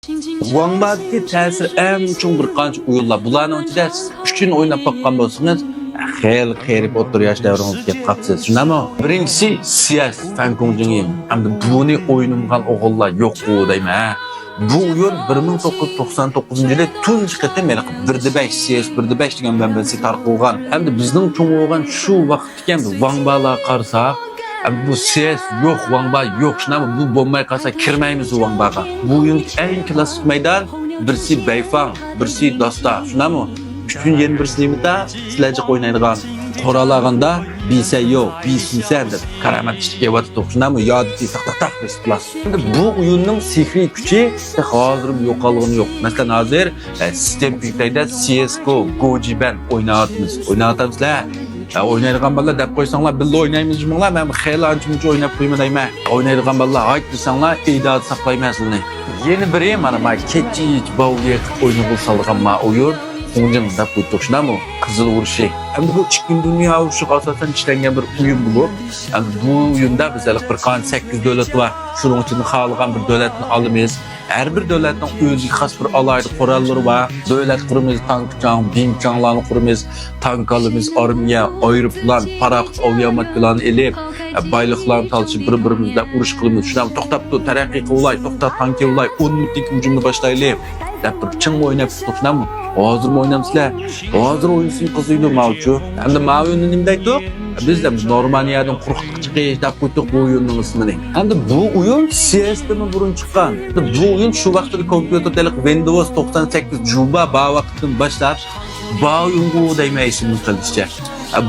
Vangbadagi ta'sir eng cho'ng bir qancha o'yinlar. Bularning ichida siz uchun o'ynab boqqan bo'lsangiz, xeyli qerib o'tir yosh davringizga qapsiz. Shunami? Birinchisi CS Fankong'ning. Hamda buni o'ynamagan o'g'illar yo'q-ku deyman. Bu o'yin 1999-yilda tunji qatam 1.5 CS 1.5 degan manbasi tarqalgan. Hamda bizning cho'ng o'g'an shu vaqt ekan Vangbalar qarsak, bu CS yo'q, Vangba yo'q. Shunami? Bu bo'lmay qolsa kirmaymiz Vangbaga. Bu o'yin eng klassik maydon, birisi Bayfang, birisi Dosta. Shunami? Üçün yeni bir sinimda sizlarga o'ynaydigan qoralaganda bilsa yo'q, bilsin deb karamat ishga yotib shunami yodiki taq bislas. Endi bu o'yinning sehriy kuchi hozir yo'qolgani yo'q. Masalan, hozir sistem bittayda CS:GO, Gojiban o'ynayapmizlar. Oynaydigan bolalar deb qo'ysanglar, birga o'ynaymiz jumlar. Men xeyli ancha-muncha o'ynab qo'yman deyman. Oynaydigan bolalar ayt desanglar, e'dod saqlaymasizlar. Yeni biri mana kechich bavga o'ynab solgan o'yin. O'yin deb qo'ydik shunami? Qizil urushi. Endi bu ikkinchi dunyo urushi asosan ishlangan bir o'yin bo'lib, endi bu o'yinda bizlar bir qancha 8 davlat bor. Shuning uchun xohlagan bir davlatni olamiz. Har bir davlatning o'ziga xos bir alayda qurollari bor. Davlat quramiz, tankchang, binchanglarni quramiz, tank olamiz, armiya, aeroplan, paraxot, aviamatlarni elib, bayliqlarni talishib bir-birimizga urush qilamiz. Shunam to'xtab taraqqiy qilay, to'xtab tank qilay, 10 minutlik hujumni boshlaylik. Deb bir ching o'ynab turibsizlarmi? Hozir o'ynamsizlar. Hozir o'yinsin qiziydi mavju. Endi ma'lumni nima deydik? Bizda Normaniyadan quruqliq chiqish deb qo'ydik bu o'yinning ismini. Endi bu o'yin CS'dan burun chiqqan. Bu o'yin shu vaqtda kompyuterlik Windows 98 Juba ba vaqtdan boshlab ba o'yinga deymaysiz qilishcha.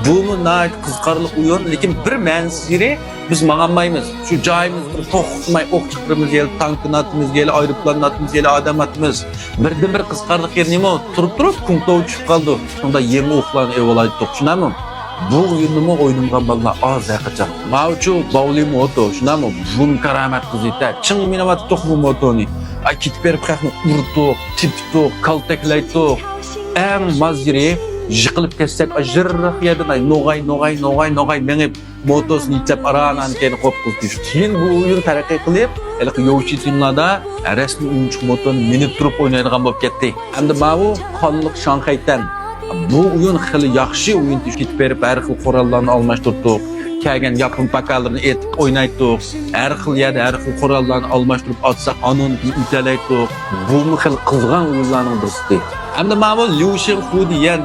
Bu nəhayət qiziqarli o'yin, lekin bir ma'nosiri biz mağanmaymiz. Şu joyimiz bir to'xtamay o'q chiqirimiz, yel tankni atimiz, yel aeroplanni atimiz, yel odam atimiz. Birdan bir qiziqarli yer nima? Turib kunga tushib qoldi. Shunda yangi o'qlarni evolaydi to'qshunami? Bu o'yinni o'ynamagan bolalar oz yaqincha. Mavchu bowling moto, shunami? Bun karamat qizita. Ching minomat to'qmu motoni. Ketib berib qaqni urdi, tipdi, kaltaklaydi. Eng maziri yiqilib ketsak ajraq yerdan no'g'ay menib motosini itlab aranan keyin qo'yib qo'ydi. Keyin bu o'yin taraqqiy qilib, yo'lchi timlarda rasmiy o'yinchi motoni minib turib o'ynaydigan bo'lib ketdi. Endi bu qonliq Shanxaydan bu o'yin xili yaxshi o'yin ketib berib, har xil qurollarni almashtirdik. Kelgan yapon pakalarini etib o'ynaydik. Har xil yerda har xil qurollarni almashtirib atsak, anon italaydik. Bu xil qizg'an o'yinlarning birisi. Endi ma'lum Liu Shenhu degan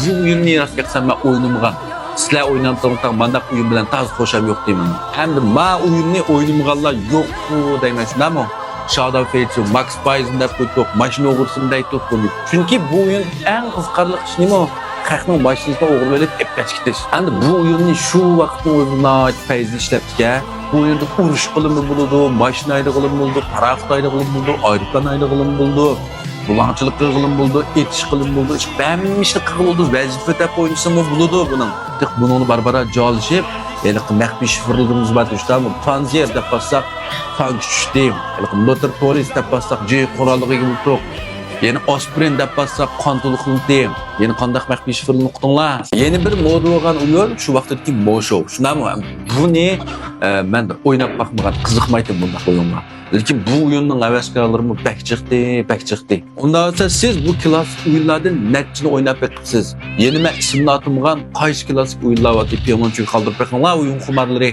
bu o'yinni rostga qilsam men o'ynamagan. Sizlar o'ynamsanglar, menda o'yin bilan taz xo'sham yo'q deyman. Endi men o'yinni o'ynamaganlar yo'q-ku deyman, shunami? Shadow Fate, Max Payne deb qo'ydik, mashina o'g'risini deydik buni. Chunki bu o'yin eng qiziqarli ish nima? Qahning boshida o'g'irlab epkash ketish. Endi bu o'yinni shu vaqtda o'zina fayz ishlabga, bu o'yinda urush qilimi bo'ladi, mashina qilimi bo'ladi, paraxot qilimi bo'ladi, aeroplan qilimi bo'ladi. Bulançılık qilib bo'ldi, etish qilib bo'ldi, hammasini qilib bo'ldi, vazifa deb o'ynasam bo'ladi buning. Buni barbara jolishib, maxfiy shifrligimiz bor tushdami? Panzer deb bassaq, tank tushdi. Motor polis deb bassaq, J qurolligiga o'tib. Yeni Osprey deb bassaq, qontuliq qildi. Yeni qanday maxfiy shifrni uqdinglar? Yeni bir moda bo'lgan o'yin shu vaqtdagi Moshow. Shunami? Buni men o'ynab baxmagan, qiziqmaydi bunday o'yinlar. Lekin bu o'yinning havaskorlarimi pek chiqdi. Undan sonra siz bu klassik o'yinlardan nechini o'ynab ketibsiz? Yeni men ismini atmagan qaysi klassik o'yinlar var deb yomonchilik qoldirib qo'yinglar o'yin xumarlari.